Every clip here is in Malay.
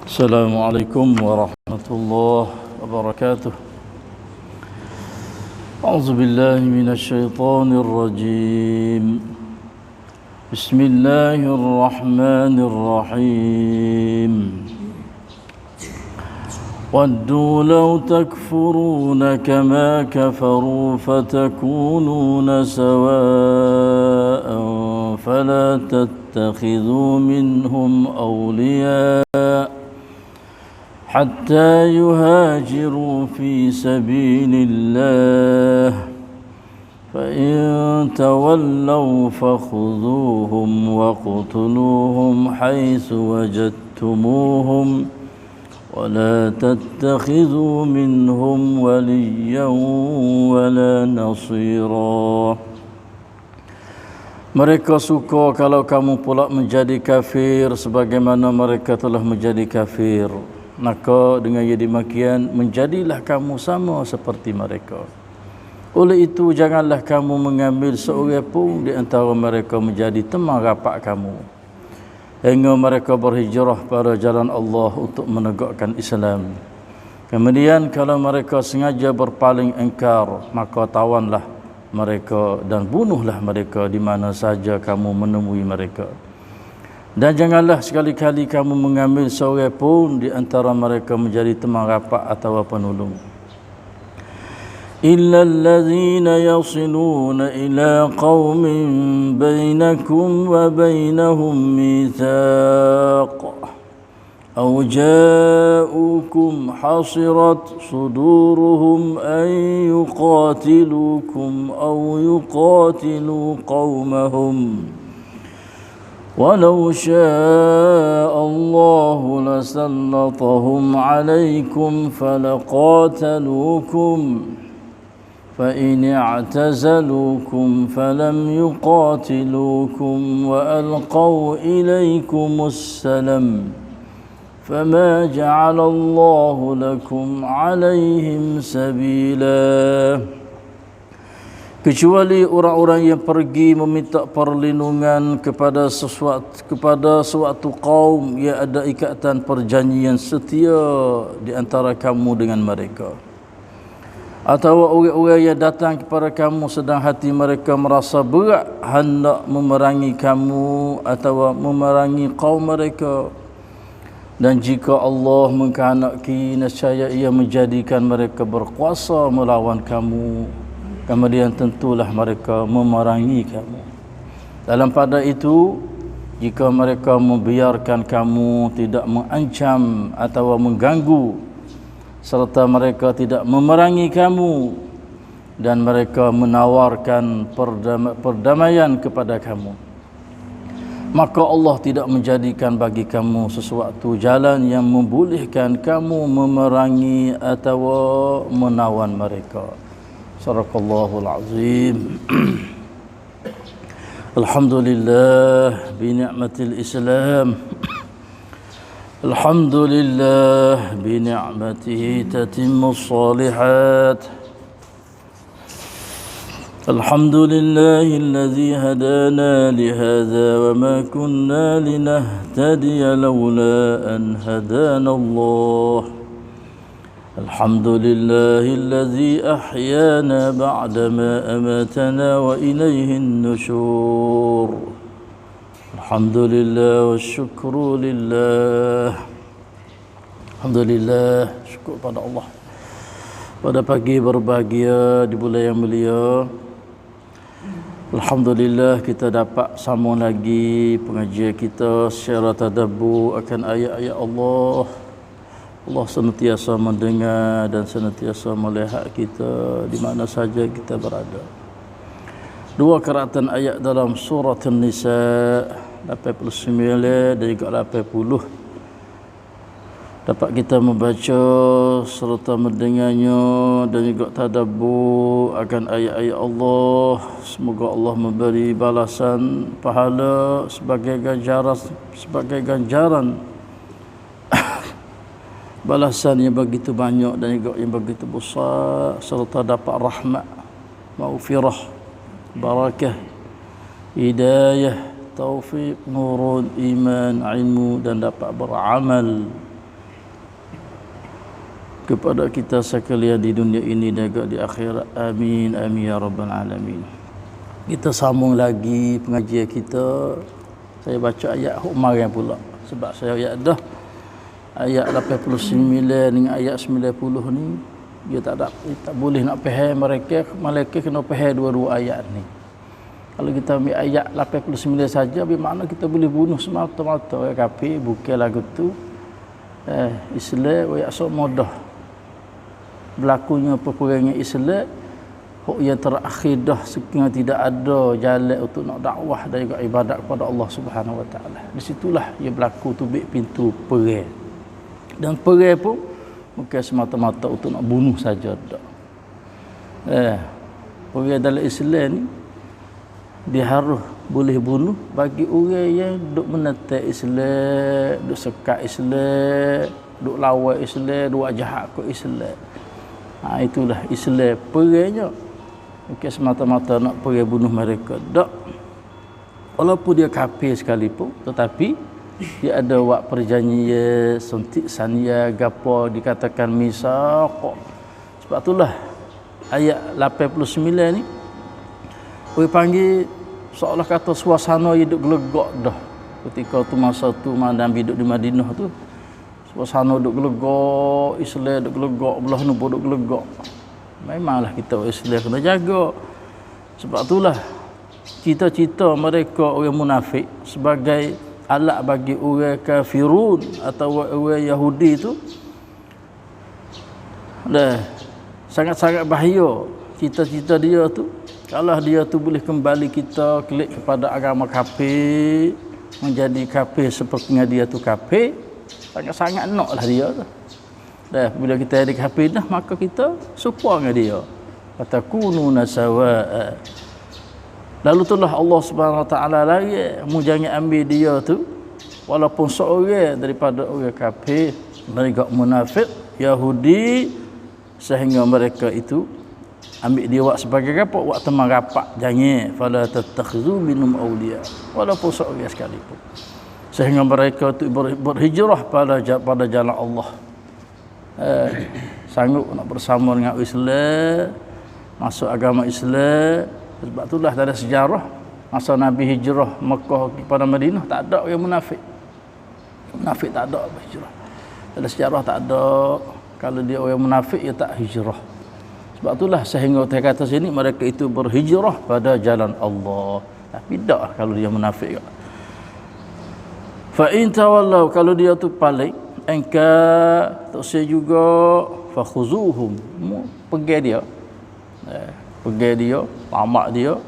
السلام عليكم ورحمة الله وبركاته. أعوذ بالله من الشيطان الرجيم. بسم الله الرحمن الرحيم. ودوا لو تكفرون كما كفروا فتكونون سواء فلا تتخذوا منهم أولياء حتى يهاجروا في سبيل الله فإن تولوا فخذوهم واقتلوهم حيث وجدتموهم ولا تتخذوا منهم وليا ولا نصيرا. Mereka suka kalau kamu pula menjadi kafir sebagaimana mereka telah menjadi kafir. Maka dengan ia demikian menjadilah kamu sama seperti mereka. Oleh itu janganlah kamu mengambil seorang pun di antara mereka menjadi teman rapat kamu hingga mereka berhijrah pada jalan Allah untuk menegakkan Islam. Kemudian kalau mereka sengaja berpaling engkar, maka tawanlah mereka dan bunuhlah mereka di mana saja kamu menemui mereka. Dan janganlah sekali-kali kamu mengambil seorang pun di antara mereka menjadi teman rapat atau penolong. إلا الذين يصلون إلى قوم بينكم وبينهم ميثاق أو جاءوكم حصرت صدورهم أن يقاتلوكم أو يقاتلوا قومهم ولو شاء الله لسلطهم عليكم فلقاتلوكم فإن اعتزلوكم فلم يقاتلوكم وألقوا إليكم السلم فما جعل الله لكم عليهم سبيلا. Kecuali orang-orang yang pergi meminta perlindungan kepada suatu kaum yang ada ikatan perjanjian setia di antara kamu dengan mereka, atau orang-orang yang datang kepada kamu sedang hati mereka merasa berat hendak memerangi kamu atau memerangi kaum mereka, dan jika Allah mengkehendaki nescaya Ia menjadikan mereka berkuasa melawan kamu, kemudian tentulah mereka memerangi kamu. Dalam pada itu, jika mereka membiarkan kamu tidak mengancam atau mengganggu, serta mereka tidak memerangi kamu, dan mereka menawarkan perdamaian kepada kamu, maka Allah tidak menjadikan bagi kamu sesuatu jalan yang membolehkan kamu memerangi atau menawan mereka. Sadaqallahul azim. Alhamdulillah bi ni'matil Islam. Alhamdulillah bi ni'matihi tatimmus shalihat. Alhamdulillahi alladhi hadana li hadha wa ma kunna linahtadiya lawla an hadana Allah. Alhamdulillahi alladhi ahyana ba'dama amatana wa ilayhi an-nushur. Alhamdulillah wa syukru lillah. Alhamdulillah, syukur pada Allah. Pada pagi berbahagia di bulan yang mulia, alhamdulillah kita dapat sambung lagi pengajian kita secara tadabbur akan ayat-ayat Allah. Allah senantiasa mendengar dan senantiasa melihat kita di mana saja kita berada. Dua keratan ayat dalam surah An-Nisa 89 dan juga 80 dapat kita membaca serta mendengarnya dan juga tadabbur akan ayat-ayat Allah. Semoga Allah memberi balasan pahala sebagai ganjaran balasan yang begitu banyak dan juga yang begitu besar, serta dapat rahmat, maghfirah, barakah, hidayah, taufik, nurun, iman, ilmu dan dapat beramal kepada kita sekalian di dunia ini dan juga di akhirat. Amin amin ya rabbal alamin. Kita sambung lagi pengajian kita. Saya baca ayat kemarin pula sebab saya ayat dah ayat 89 dengan ayat 90 ni dia tak boleh nak faham mereka kena faham dua-dua ayat ni. Kalau kita ambil ayat 89 saja bermakna kita boleh bunuh semata-mata orang kafir bukan lagu tu Islam wa ya'sum mudah berlakunya peperangan Islam hak yang terakhir dah sekiranya tidak ada jalan untuk nak dakwah dan juga ibadat kepada Allah Subhanahu Wa Taala. Di situlah ia berlaku tubik pintu perang. Dan perang pun bukan semata-mata untuk nak bunuh saja dak. Perang dalam Islam ni dia harus boleh bunuh bagi orang yang duk menentang Islam, duk sekat Islam, duk lawan Islam, duk jahat ke Islam. Itulah Islam perangnya. Bukan semata-mata nak perang bunuh mereka. Tak. Walaupun dia kafir sekalipun, tetapi dia ada buat perjanjian, suntik sania, gapo dikatakan misaq. Sebab itulah ayat 89 ni orang panggil seolah kata suasana hidup gelegak dah. Ketika tu masa tu Nabi duduk di Madinah tu suasana duduk gelegak, Islam duduk gelegak, belah nu duduk gelegak. Memanglah kita Islam kena jaga. Sebab itulah cita-cita mereka orang munafik sebagai alat bagi orang kafirun atau orang Yahudi tu dah sangat-sangat bahaya. Cita-cita dia tu kalau dia tu boleh kembali kita klik kepada agama kafir, menjadi kafir seperti dia tu kafir, sangat-sangat naklah dia tu. Dah bila kita jadi kafir dah maka kita serupa dengan dia. Fatakununa sawa'a. Lalu itulah Allah Subhanahu Wa Taala lagi mu jangan ambil dia tu walaupun seorang daripada orang kafir, mereka munafik, Yahudi sehingga mereka itu ambil dia buat sebagai apa? Buat teman rapat. Jangan fala tattakhidhu minhum awliya. Walaupun seorang sekalipun. Sehingga mereka itu berhijrah pada jalan Allah. Sanggup nak bersama dengan Islam, masuk agama Islam. Sebab itulah dalam sejarah masa Nabi hijrah Mekah kepada Madinah tak ada orang munafik. Munafik tak ada hijrah. Dalam sejarah tak ada. Kalau dia orang munafik dia tak hijrah. Sebab itulah sehingga saya kata sini mereka itu berhijrah pada jalan Allah. Tapi tak kalau dia munafik. Fa in tawallau kalau dia tu paling engka tak saya juga fakhuzuhum pergi dia. Pergi dia, tamak dia,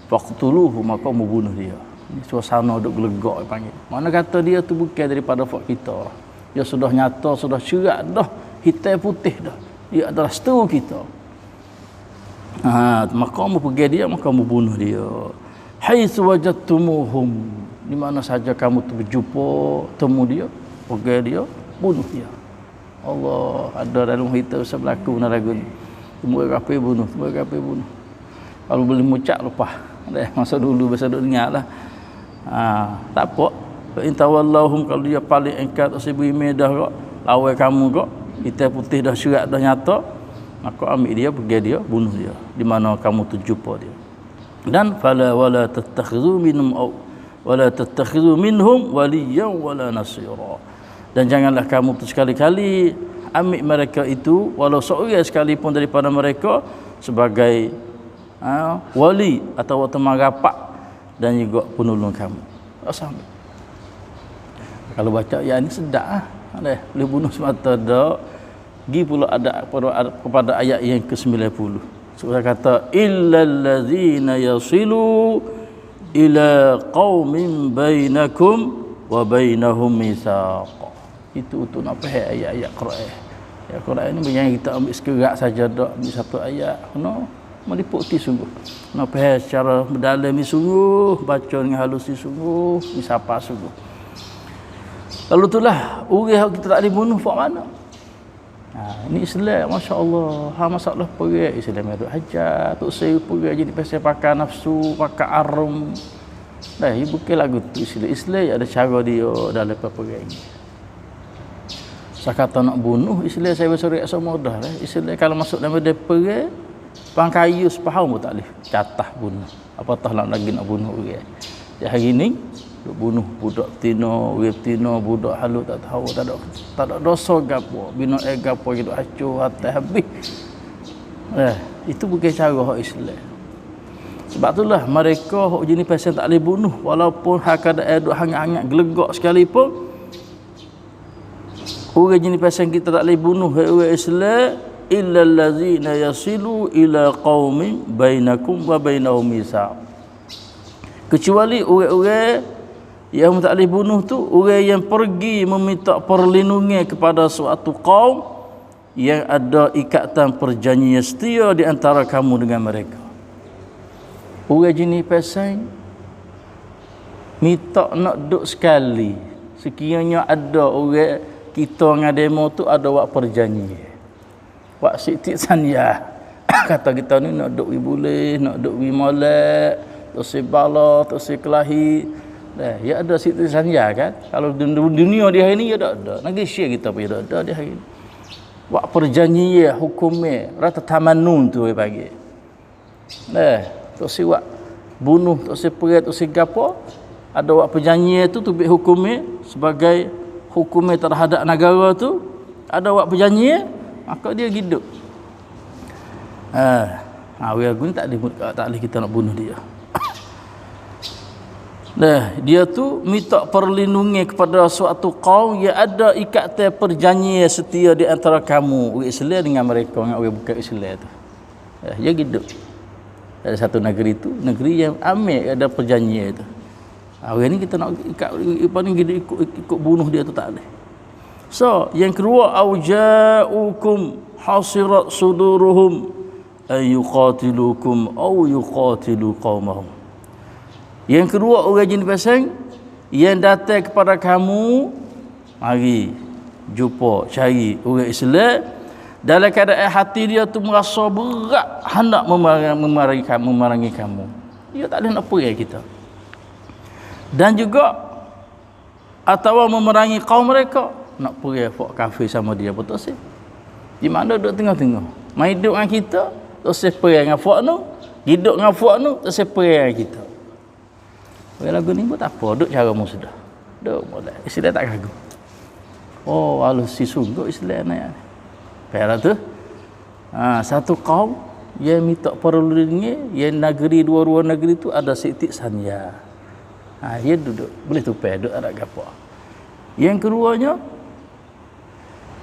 faqtuluhu maka membunuh dia. Ini suasana duk gelegak panggil. Mana kata dia tu bukan daripada fak kita. Dia sudah nyata, sudah cerak dah, hitam putih dah. Dia adalah seteru kita. Maka kamu pergi dia, maka kamu bunuh dia. Haitsu wajadtumuhum, di mana saja kamu tu berjumpa, temu dia, pergi dia, bunuh dia. Allah ada dalam kita sebelaku naragun. Semua kafir bunuh, semua kafir bunuh. Kalau boleh mucak lepas. Masa dulu bahasa duk dengarlah. Tak apa. Fa in tawallahum kalau dia paling engkat tak beriman dah kok, lawan kamu kok, hitam putih dah cerak dah nyata. Maka ambil dia, pergi dia, bunuh dia di mana kamu tu jumpa dia. Dan fala wala tattakhidhu minhum waliyan wala nasira. Dan janganlah kamu tu sekali-kali ambil mereka itu walau seorang sekalipun daripada mereka sebagai wali atau teman rapat dan juga penolong kamu. Sampai. Kalau baca ayat ni sedap boleh bunuh semata dak. Gi pula ada kepada ayat yang ke-90. Surah kata illal ladzina yasilu ila qaumin bainakum wa bainahum mitsaq. Itu untuk nak faham ayat-ayat Quran. Ayat Quran ni bukan kita ambil sekerak saja dak, ambil satu ayat kena meliputi sungguh. Nak faham secara mendalam ni sungguh, baca dengan halus ni sungguh, disapa sungguh. Lalu itulah orang kita tak dibunuh fak mana? Ini Islam, Masya Allah. Masalah perang Islam itu hajat, tok saya perang jadi pasal pakai nafsu, pakai arum. Dah, ini bukan lagu tu Islam. Islam ada cara dia dalam perang ini. Saya kata nak bunuh Islam saya bersurat semua dah lah. Islam kalau masuk dalam depa pangkayu sepaham pun tak boleh catah bunuh. Apatah nak lagi nak bunuh orang. Ya hari ni duk bunuh budak betina, orang betina, budak halus tak tahu tak ada dosa gapo. Bina gapo gitu hancur hati habis. Itu bukan cara hak Islam. Sebab itulah mereka hak jenis pasal tak boleh bunuh walaupun hak ada duk hangat-hangat gelegak sekalipun. Orang jenis pasal kita tak boleh bunuh orang Islam illa allazina yasilu ila qaumin bainakum wa bainahum mitsaq. Kecuali orang-orang yang tak boleh bunuh tu orang yang pergi meminta perlindungan kepada suatu kaum yang ada ikatan perjanjian setia di antara kamu dengan mereka. Orang jenis pasal minta nak duduk sekali. Sekiranya ada orang kita dengan demo tu ada wak perjanjian. Wak sitik sanya. Kata kita ni nak duduk boleh, nak duduk molek, tak sebala, tak sekelahi. Ya ada sitik sanya kan. Kalau dunia di hari ni ya ada. Negeri share kita pun ada di hari ni. Wak perjanjian hukumnya rata tamanun tu dia bagi. Tak siwak bunuh, tak seperat, tak segapo. Ada wak perjanjian tu tubik hukumnya sebagai hukumnya terhadap negara tu. Ada wak perjanjian, maka dia hidup. Orang ni tak boleh kita nak bunuh dia. Dia tu minta perlindungan kepada suatu kaum yang ada ikatan perjanjian setia di antara kamu orang Islam dengan mereka dengan orang bukan Islam tu. Dia hidup. Ada satu negeri tu, negeri yang ambil ada perjanjian tu. Orang ni kita nak ikut bunuh dia tu tak boleh. So, yang kedua auja'ukum hasirat suduruhum ay yuqatilukum aw yuqatilu qaumahum. Yang kedua orang jenis pasang yang datang kepada kamu mari jumpa cari orang Islam dalam keadaan hati dia tu merasa berat hendak memerangi kamu. Dia tak boleh nak pergi kita. Dan juga atau memerangi kaum mereka nak pergi fok kafir sama dia betul sih. Di mana duduk tengah-tengah. Mai duduk dengan kita, tak sepoi dengan fok tu, hidup dengan fok tu, tak sepoi dengan kita. Orang lagu ni pun tak apa, duduk caramu sudah. Duduk boleh. Islam tak ragu. Oh, halus si sungguh Islam ni. Pera tu. Satu kaum yang minta perlindungan, yang negeri dua-dua negeri tu ada sitik sanya. Dia duduk boleh tupai duduk ada gapo. Yang keduanya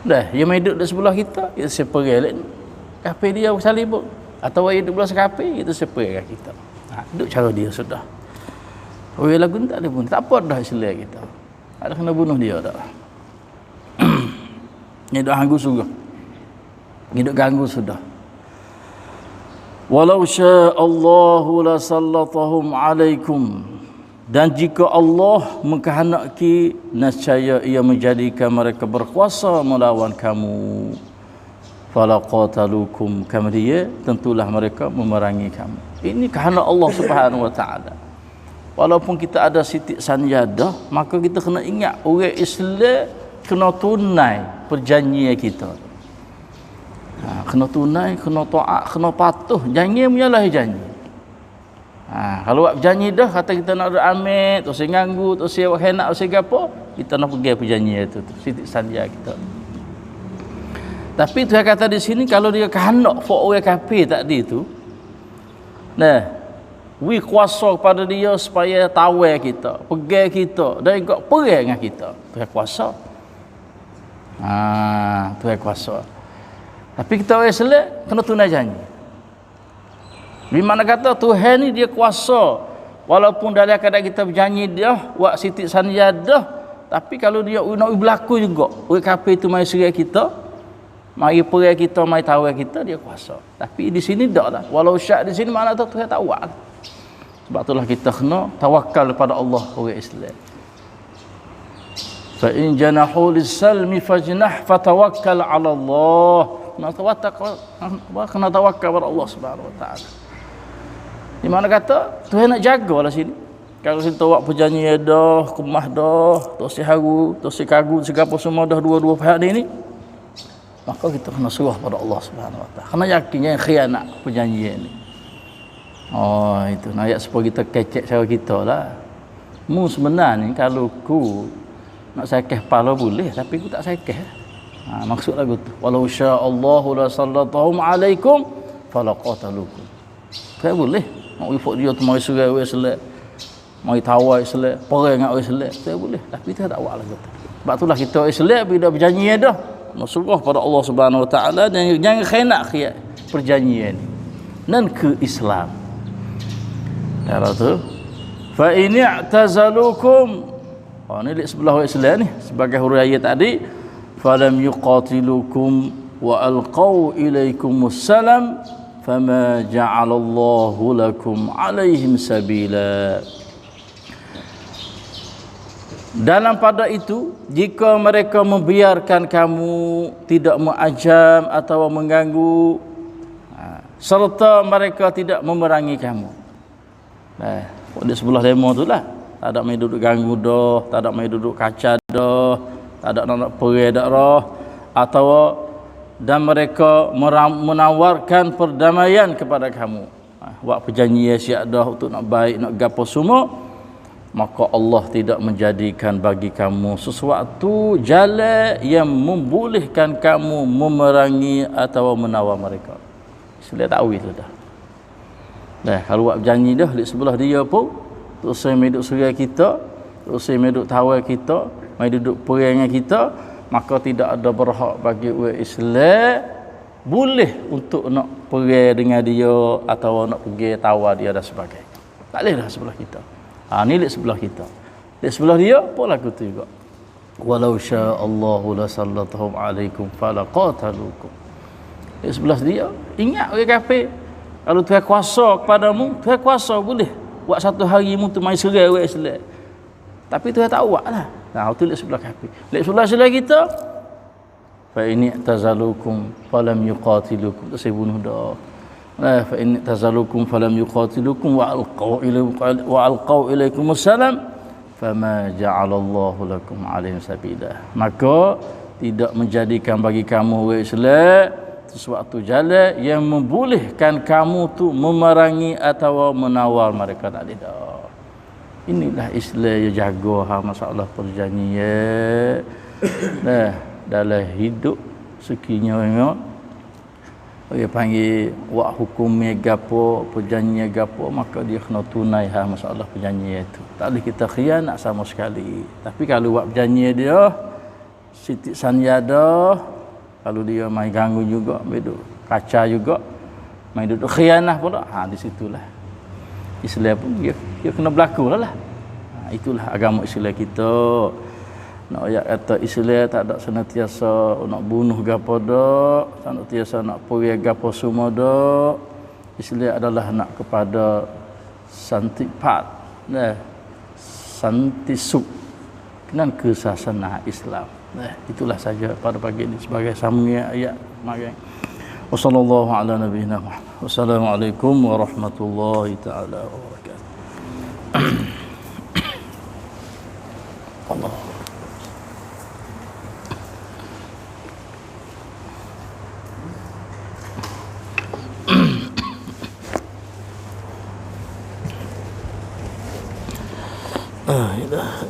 dia mai duduk di sebelah kita, kita seperti kafir dia salib atau dia duduk belah kafir, itu seperti kita. Duduk cara dia sudah. Orang lagu ni tak ada pun. Tak apa dah Islam kita. Ada kena bunuh dia dah. Ni dah ganggu sudah. Ni dah ganggu sudah. Walau syaa Allahu la sallatahum alaikum. Dan jika Allah mengkehendaki, nescaya ia menjadikan mereka berkuasa melawan kamu. Fala qatalukum, kemudian tentulah mereka memerangi kamu. Ini kehendak Allah Subhanahu wa taala. Walaupun kita ada sitik sanjadah, maka kita kena ingat orang Islam kena tunai perjanjian kita. Kena tunai, kena taat, kena patuh. Janji menyalah janji. Kalau buat berjanji dah, kata kita nak ada amit, tak usah ganggu, tak usah hendak, tak usah apa, kita nak pergi perjanjian itu, sitik sanjia kita. Tapi Tuhan kata di sini, kalau dia kehendak for orang kafir tadi tu, we kuasa kepada dia supaya tawar kita, pegang kita, dan juga perang dengan kita. Tuhan kuasa. Tuhan kuasa. Tapi kita orang Islam kena tunai janji. Di mana kata Tuhan ni dia kuasa. Walaupun dalam keadaan kita berjanji dia buat sitik sanjadah, tapi kalau dia nak berlaku juga, orang kafir tu mai serang kita, mai perang kita, mai tawar kita, dia kuasa. Tapi di sini tak lah. Walau syak di sini mana tu Tuhan tak buat. Sebab itulah kita kena tawakal kepada Allah orang Islam. Fa in janahu lis-salmi fajnah fatawakkal 'ala Allah. Kena tawakal kepada Allah Subhanahu wa taala. Di mana kata Tuhan nak jagalah sini. Kalau kita buat perjanjian dah, kemah dah, tok si haru, tok si kagu, segala semua dah dua-dua pihak ni, maka kita kena serah pada Allah Subhanahu Wa Taala. Kena yakin jangan khianat perjanjian ni. Oh, itu nak ayat supaya kita kecek cara kita lah. Mu sebenarnya kalau ku nak sakeh kepala boleh, tapi ku tak sakeh. Maksud lagu tu. Walau sya'allahu la sallatahum alaikum falaqatalukum. Tak boleh. Nak ifok dia tu mari surai we selek. Mari tawai selek, perang dengan orang selek. Tak boleh. Tapi kita tak buat lagu tu. Sebab itulah kita selek bila berjanji dah. Nasrullah pada Allah Subhanahu Wa Taala dan jangan khianat perjanjian ni. Dan ke Islam. Cara tu. Fa in i'tazalukum. Oh ni lihat sebelah Islam ni sebagai huruf ayat tadi. Falam yuqatilukum wa alqaw ilaikumus salam fama ja'alallahu lakum alaihim sabila. Dalam pada itu, jika mereka membiarkan kamu, tidak mengancam atau mengganggu, serta mereka tidak memerangi kamu. Di sebelah demo tu lah, tak ada main duduk ganggu dah, tak ada main duduk kaca dah, tak ada nak pergi dak roh, atau dan mereka menawarkan perdamaian kepada kamu. Buat perjanjian siap dah untuk nak baik, nak gapo semua, maka Allah tidak menjadikan bagi kamu sesuatu jalan yang membolehkan kamu memerangi atau menawar mereka. Sila takwil tu dah. Kalau buat berjanji dah di sebelah dia pun, terus saya meduk surai kita, terus saya meduk tawar kita, mai duduk perang dengan kita, maka tidak ada berhak bagi orang Islam boleh untuk nak perang dengan dia atau nak pergi tawar dia dan sebagainya. Tak boleh dah sebelah kita. Ni lihat sebelah kita. Lihat sebelah dia pun lagu tu juga. Walau sya'allahu la sallatahum alaikum falaqatalukum. Lihat sebelah dia, ingat orang kafir. Kalau Tuhan kuasa kepadamu, Tuhan kuasa boleh buat satu hari mu tu mai serai orang Islam. Tapi Tuhan tak buat lah. Itu lihat sebelah kafir. Lihat sebelah kita. Fa ini tazalukum falam yuqatilukum. Saya bunuh dah. Fa in tazalukum falam yuqatilukum wa alqaw ilaikum assalam fama ja'alallahu lakum alaihim sabila. Maka tidak menjadikan bagi kamu wahai Islam sesuatu jalan yang membolehkan kamu tu memerangi atau menawar mereka. Tak ada. Inilah Islam yang jaga masalah perjanjian. Dalam hidup sekinya dia panggil wak hukumnya gapo, perjanjian gapo, maka dia kena tunai masalah perjanjian itu. Tak boleh kita khianat sama sekali. Tapi kalau buat perjanjian dia sitik sanjada, kalau dia main ganggu juga, duduk kaca juga, main duduk khianat pula, di situlah Islam pun dia kena berlaku lah. Itulah agama Islam kita. Nak ayat kata Islam tak ada senantiasa nak bunuh gapo dak, tak nak tiasa nak pergi gapo semua dak. Islam adalah nak kepada santipat, santisuk dan kesasana Islam. Itulah saja pada pagi ini sebagai sambungan ayat magang. Wassallallahu ala nabiyina Muhammad. Wassalamualaikum warahmatullahi taala wabarakatuh. Allah.